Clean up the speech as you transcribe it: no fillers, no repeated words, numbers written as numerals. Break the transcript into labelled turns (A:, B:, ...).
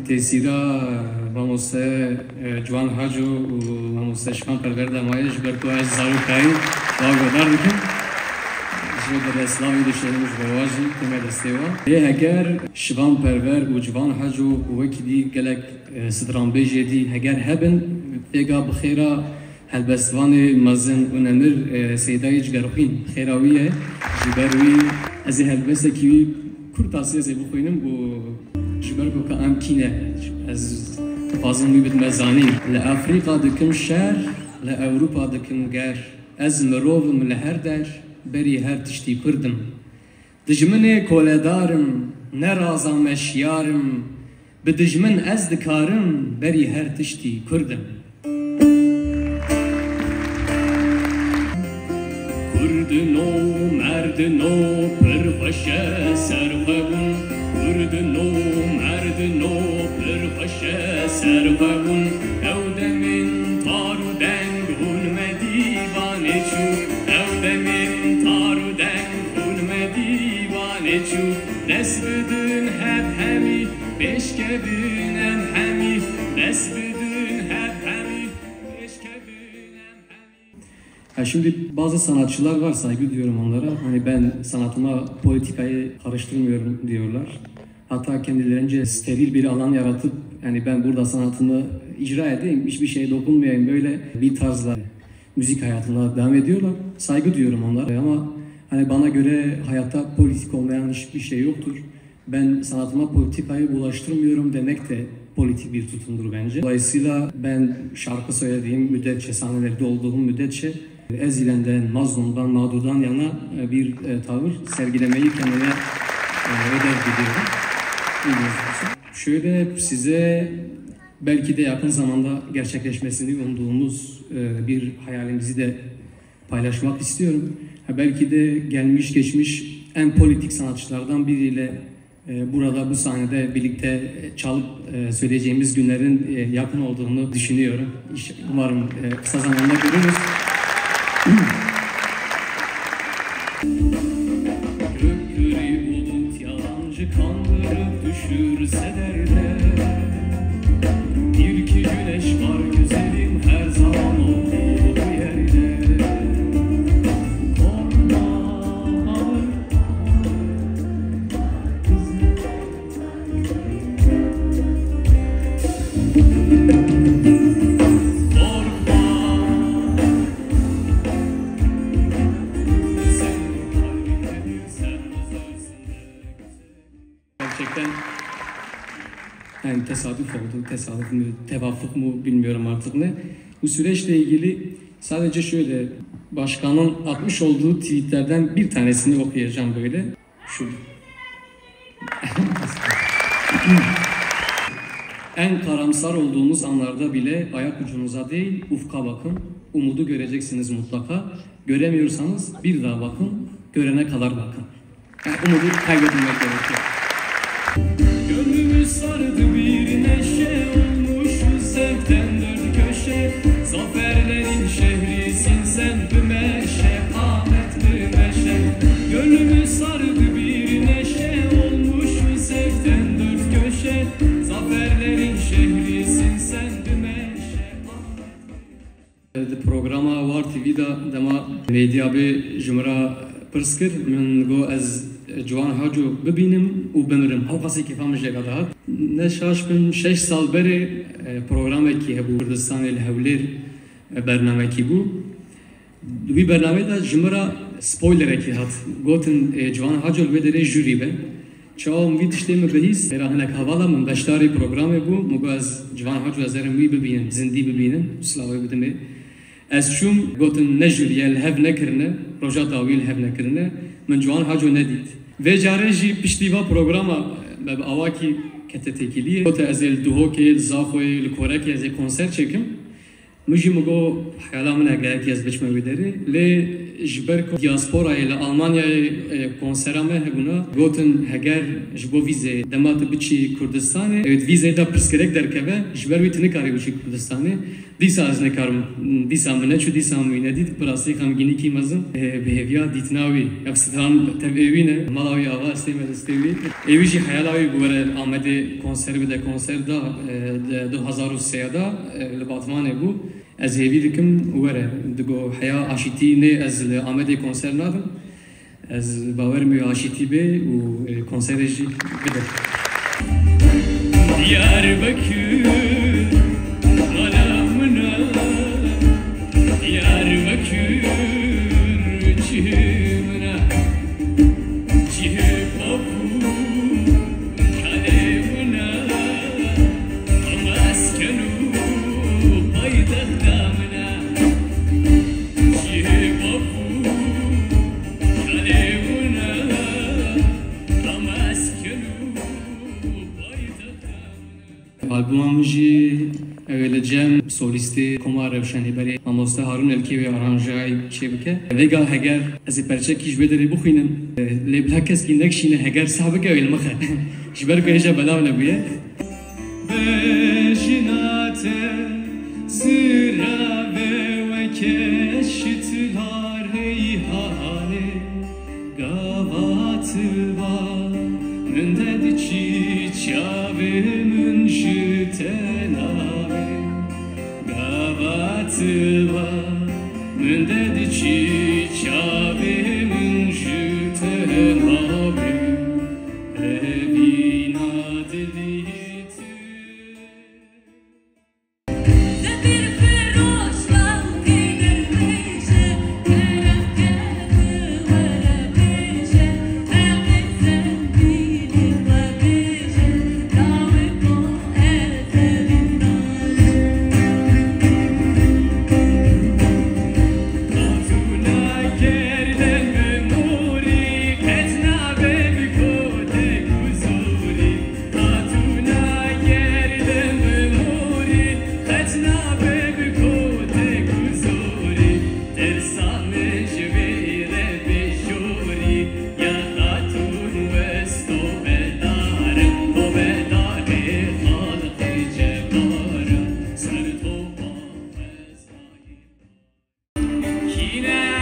A: تسيرا ماموسا جوان حاجو وماموسا شفان پرور دمایه جبرکو از زارو کهی واقعدار بکن جبر اسلامی دشتنیش بواجی کمی دستیوا هگر شفان پرور و جوان حاجو وکی دی گلک صدران بیجی دی هگر هبن اگا بخیرا هلبستوان مزن و نمر سیدای جگرخین خیراویه جبروی از هلبسته کی kurtasiye zebu koyunum bu jiberko ka amkine az fazla mübit mezani le Afrika dikim şer le Avrupa dikim ger az merovim le her der beri her tişti pırdım dijmine koledarım ne razam meşyarım bi dijmin az dikarım beri her tişti kırdım Kurdino merdino perfaşe servebun Kurdino merdino perfaşe servebun Evdemin taru deng hulme divane çu Evdemin taru deng hulme divane çu Nesbidin hep hemi beşkebin em hemi Nesbidin hep hemi beşkebin em hemi Şimdi bazı sanatçılar var, saygı duyuyorum onlara. Hani ben sanatıma politikayı karıştırmıyorum diyorlar. Hatta kendilerince steril bir alan yaratıp yani ben burada sanatımı icra edeyim, hiçbir şeye dokunmayayım böyle bir tarzla müzik hayatına devam ediyorlar. Saygı duyuyorum onlara ama hani bana göre hayatta politik olmayan hiçbir şey yoktur. Ben sanatıma politikayı bulaştırmıyorum demek de politik bir tutumdur bence. Dolayısıyla ben şarkı söylediğim müddetçe, sahnelerde olduğum müddetçe ezilenden, mazlumdan, mağdurdan yana bir tavır sergilemeyi kendime ödev biliyorum. Şöyle size belki de yakın zamanda gerçekleşmesini umduğumuz bir hayalimizi de paylaşmak istiyorum. Belki de gelmiş geçmiş en politik sanatçılardan biriyle burada bu sahnede birlikte çalıp söyleyeceğimiz günlerin yakın olduğunu düşünüyorum. Umarım kısa zamanda görürüz. Gökleri bulut yalancı kandırıp düşürse derler Bir iki güneş var güzelim her zaman olduğu yerde Gerçekten yani tesadüf oldu, tesadüf mü, tevafuk mu bilmiyorum artık ne. Bu süreçle ilgili sadece şöyle başkanın atmış olduğu tweetlerden bir tanesini okuyacağım böyle. Şu. En karamsar olduğunuz anlarda bile ayak ucunuza değil ufka bakın. Umudu göreceksiniz mutlaka. Göremiyorsanız bir daha bakın. Görene kadar bakın. Yani umudu kaybetmemek gerekiyor. Gönlümüz sardı bir neşe olmuş zevkten dört köşe Zaferlerin şehrisin sen bümeşe Ahmet bümeşe Gönlümüz sardı bir neşe olmuş zevkten dört köşe Zaferlerin şehrisin sen bümeşe Ahmet Programa var TV'da dema medya bir jumra pırskır min go az جوان حاجو ببینم و بمرم هاو قصی که فهمش لگه نشاش بم 6 سال بره پروگرامی که هبو کردستان الهولیر برنامه کی بو وی برنامه دا جمرا سپویلر کی هات گوتن جوان حاجو بدره جوری به چاوم وی دشتم بهیس راهنک حوالا من داشتاری پروگرامی بو مگو از جوان حاجو ازرم وی ببینم زندی ببینم سلاوی بدمه از شوم گوتن نجوری الهب نکرنه روجا داویل هب نکرنه من جوان حاجو ندید ve careji piştiva programa be avaki ketetekiliye ota ezel duhoke zaxoy likoreke ze konser çekim muji mugo hayalamına gayet yaz biçme videri le jberko diaspora ile Almanya konserame hebuna goten heger jbo vize demat biçi Kürdistan'e evet vize da prskerek derkeve jber vitini kari biçi Kürdistan'e دیسا از نکارم دیسا منه چو دیسا مینه دید براستی کم گینی کی مزم بهویا دیتناوی افستان تبعیونه مالاوی آوا استیمه استیوی ایویجی حیالاوی بوره آمده کنسر بده کنسر دا 2003 دا لباتمانه بو از هیوی دکم وره دگو حیا آشیتی نه از آمده کنسر نادم از باور می آشیتی به و کنسرجی بده Diyarbakır anamına Diyarbakır cihimine Cihim abu kalemine Amaskenu payidahtamına Cihim abu kalemine Amaskenu Albumamıcı evveleceğim solisti Komar Revşeni beri Amosta Harun Elki ve aranjay şebeke vega heger az perçe kiş bederi bukhinem lebla kes ki nekşine heger sabık evvel maha jiber koyca belavne buye bejinate sıra ve keşitlar heyhane gavatı var mündedi çiçavemin jitenave gavatıva mündedi çiçavemin jitenave evina deliti Yine